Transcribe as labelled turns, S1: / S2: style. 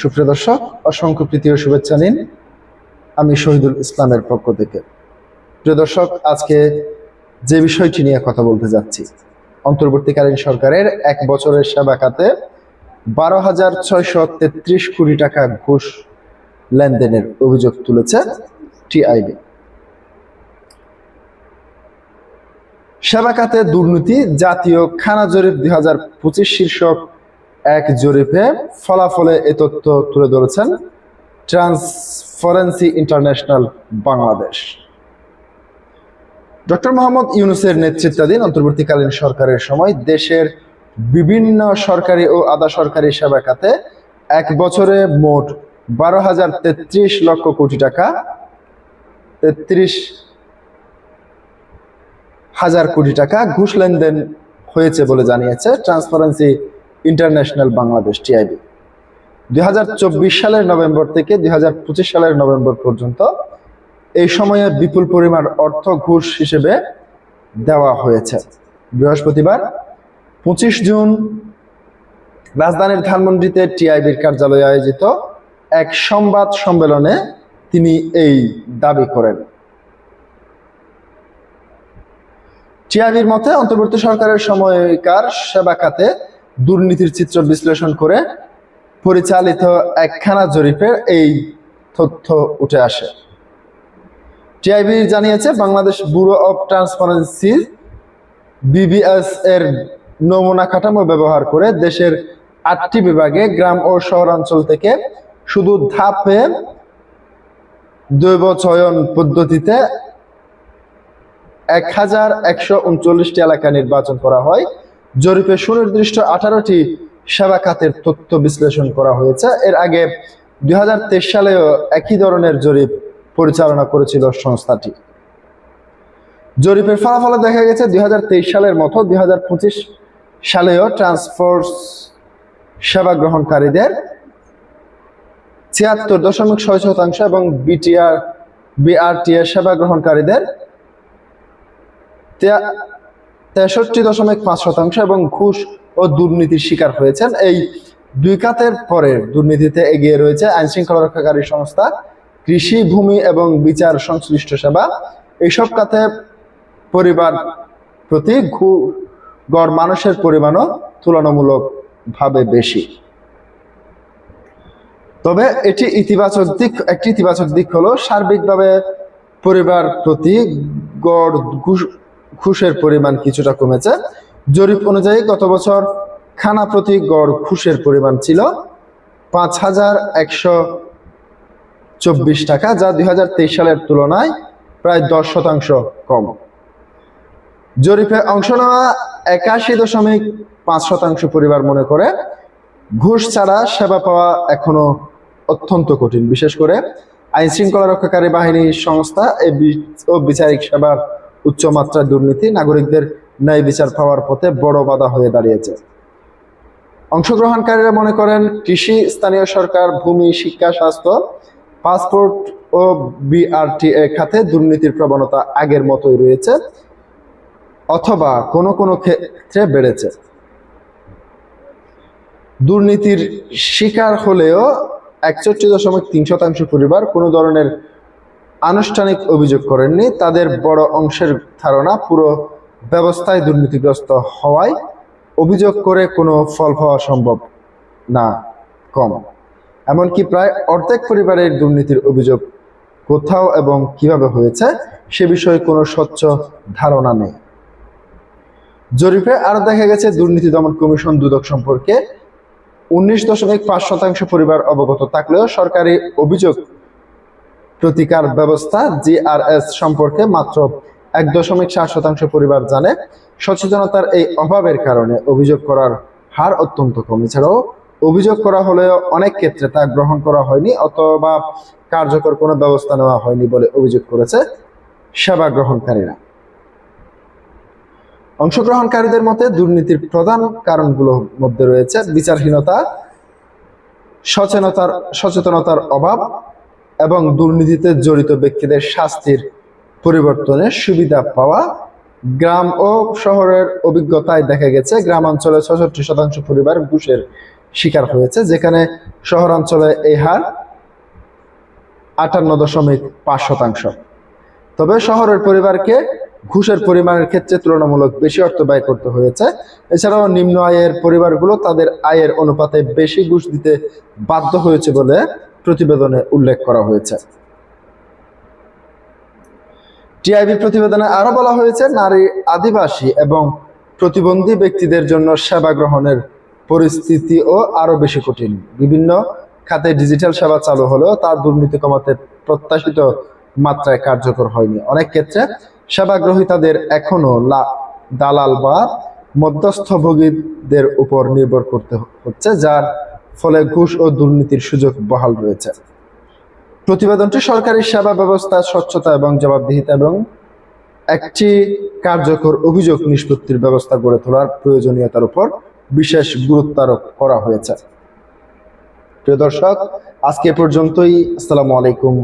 S1: সুপ্রিয় দর্শক, অসংখ্য প্রীতি ও শুভেচ্ছা নিন। আমি শহীদুল ইসলামের পক্ষ থেকে। প্রিয় দর্শক, আজকে যে বিষয়টি নিয়ে কথা বলতে যাচ্ছি, অন্তর্বর্তীকালীন সরকারের 1 বছরের সেবা খাতে 12,633 কোটি টাকা ঘুষ লেনদেনের অভিযোগ তুলেছে টিআইবি। সেবা খাতে দুর্নীতি, জাতীয় খানা জরিপ 2025 শীর্ষক এক জরিপে ফলাফলে এ তথ্য তুলে ধরেছেন transparency international Bangladesh. Doctor Mohammad ইউনূসের নেতৃত্বাধীন অন্তর্বর্তীকালীন সরকারের সময় দেশের বিভিন্ন সরকারি ও আধা সরকারি সেবা খাতে 1 বছরে মোট 12,033 লক্ষ কোটি টাকা 33,000 কোটি টাকা ঘুষ লেনদেন হয়েছে বলে জানিয়েছে ট্রান্সপারেন্সি ইন্টারন্যাশনাল বাংলাদেশ টিআইবি। 2024 সালের নভেম্বর থেকে 2025 সালের নভেম্বর পর্যন্ত এই সময়ে বিপুল পরিমাণ অর্থ ঘুষ হিসেবে দেওয়া হয়েছে। বৃহস্পতিবার 25 জুন রাজধানীর ধানমন্ডিতে টিআইবির কার্যালয়ে আয়োজিত এক সংবাদ সম্মেলনে তিনি এই দাবি করেন। টিআইবির মতে, অন্তর্বর্তী সরকারের সময়কার সেবা খাতে দুর্নীতির চিত্র বিশ্লেষণ করে পরিচালিত একখানা জরিপের এই তথ্য উঠে আসে। টিআইবি জানিয়েছে, Bangladesh bureau of transparency BBS এর নমুনা কাঠামো ব্যবহার করে দেশের 8টি বিভাগে গ্রাম ও শহরাঞ্চল থেকে শুধু ধাপে দৈব চয়ন পদ্ধতিতে 1,139টি এলাকা নির্বাচন করা হয়। জরিপে সুনির্দিষ্ট 18টি সেবা খাতের তথ্য বিশ্লেষণ করা হয়েছে। এর আগে 2023 সালেও একই ধরনের জরিপ পরিচালনা করেছিল সংস্থাটি। জরিপের ফলাফলে দেখা গেছে 2023 সালের মতো 2025 সালেও ট্রান্সফোর্স সেবা গ্রহণকারীদের 76.6% এবং বিআরটিএ সেবা গ্রহণকারীদের 63.5% এবং ঘুষ ও দুর্নীতির শিকার হয়েছেন। এই দুই খাতের পরের দুর্নীতিতে এগিয়ে রয়েছে আইন শৃঙ্খলা রক্ষাকারী সংস্থা, কৃষি, ভূমি এবং বিচার সংশ্লিষ্ট সেবা। এইসব খাতে পরিবার প্রতি গড় মানুষের পরিমাণও তুলনামূলকভাবে বেশি। তবে একটি ইতিবাচক দিক হলো সার্বিকভাবে পরিবার প্রতি গড় ঘুষের পরিমাণ কিছুটা কমেছে। জরিপ অনুযায়ী গত বছর খানা প্রতি গড় ঘুষের পরিমাণ ছিল 5,124 টাকা, যা 2023 সালের তুলনায় প্রায় 10% কম। জরিপে অংশ নেওয়া 81.5% পরিবার মনে করে ঘুষ ছাড়া সেবা পাওয়া এখনো অত্যন্ত কঠিন। বিশেষ করে আইন শৃঙ্খলা রক্ষাকারী বাহিনী, সংস্থা ও বিচারিক সেবার উচ্চমাত্রার দুর্নীতি নাগরিকদের ন্যায় বিচার পাওয়ার পথে বড় বাধা হয়ে দাঁড়িয়েছে। অংশগ্রহণকারীরা মনে করেন, কৃষি, স্থানীয় সরকার, ভূমি, শিক্ষা, স্বাস্থ্য, পাসপোর্ট ও বিআরটিএ খাতে দুর্নীতির প্রবণতা আগের মতোই রয়েছে অথবা কোনো কোনো ক্ষেত্রে বেড়েছে। দুর্নীতির শিকার হলেও 61.3% পরিবার কোনো ধরনের আনুষ্ঠানিক অভিযোগ করেননি। তাদের বড় অংশের ধারণা, পুরো ব্যবস্থায় দুর্নীতিগ্রস্ত হওয়ায় অভিযোগ করে কোনো ফল পাওয়া সম্ভব না কম। এমনকি প্রায় অর্ধেক পরিবারের দুর্নীতির অভিযোগ কোথাও এবং কিভাবে হয়েছে সে বিষয়ে কোনো স্বচ্ছ ধারণা নেই। জরিপে আরো দেখা গেছে, দুর্নীতি দমন কমিশন দুদক সম্পর্কে 19.5% পরিবার অবগত থাকলেও সরকারি অভিযোগ প্রতিকার ব্যবস্থা জিআরএস সম্পর্কে মাত্র 1.7% পরিবার জানে। সচেতনতার এই অভাবের কারণে অভিযোগ করার হার অত্যন্ত কম। এছাড়াও অভিযোগ করা হলেও অনেক ক্ষেত্রে তা গ্রহণ করা হয়নি অথবা কার্যকর কোনো ব্যবস্থা নেওয়া হয়নি বলে অভিযোগ করেছে সেবা গ্রহণকারীরা। অংশগ্রহণকারীদের মতে, দুর্নীতির প্রধান কারণগুলোর মধ্যে রয়েছে বিচারহীনতা, সচেতনতার অভাব এবং দুর্নীতিতে জড়িত ব্যক্তিদের শাস্তির পরিবর্তনের সুবিধা পাওয়া। গ্রাম ও শহরের অভিজ্ঞতায় দেখা গেছে, গ্রামাঞ্চলে 66% পরিবার ঘুষের শিকার হয়েছে, যেখানে শহরাঞ্চলে এই হার 58.5%। তবে শহরের পরিবারকে ঘুষের পরিমাণের ক্ষেত্রে তুলনামূলক বেশি অর্থ ব্যয় করতে হয়েছে। এছাড়াও নিম্ন আয়ের পরিবারগুলো তাদের আয়ের অনুপাতে বেশি ঘুষ দিতে বাধ্য হয়েছে বলে প্রতিবেদনে উল্লেখ করা হয়েছে। টিআইবি প্রতিবেদনে আরো বলা হয়েছে, নারী, আদিবাসী এবং প্রতিবন্ধী ব্যক্তিদের জন্য সেবা গ্রহণের পরিস্থিতিও আরো বেশি কঠিন। বিভিন্ন খাতে ডিজিটাল সেবা চালু হলেও তার দুর্নীতি কমাতে প্রত্যাশিত মাত্রায় কার্যকর হয়নি। অনেক ক্ষেত্রে সেবা গ্রহীতাদের এখনো দালাল বা মধ্যস্থভোগীদের উপর নির্ভর করতে হচ্ছে, যার ফলে ঘুষ ও দুর্নীতির সুযোগ বহাল রয়েছে। প্রতিবেদনটি সরকারি সেবা ব্যবস্থা, স্বচ্ছতা এবং জবাবদিহিতা এবং একটি কার্যকর অভিযোগ নিষ্পত্তির ব্যবস্থা গড়ে তোলার প্রয়োজনীয়তার উপর বিশেষ গুরুত্ব আরোপ করা হয়েছে। প্রিয় দর্শক, আজকে পর্যন্তই। আসসালামু আলাইকুম।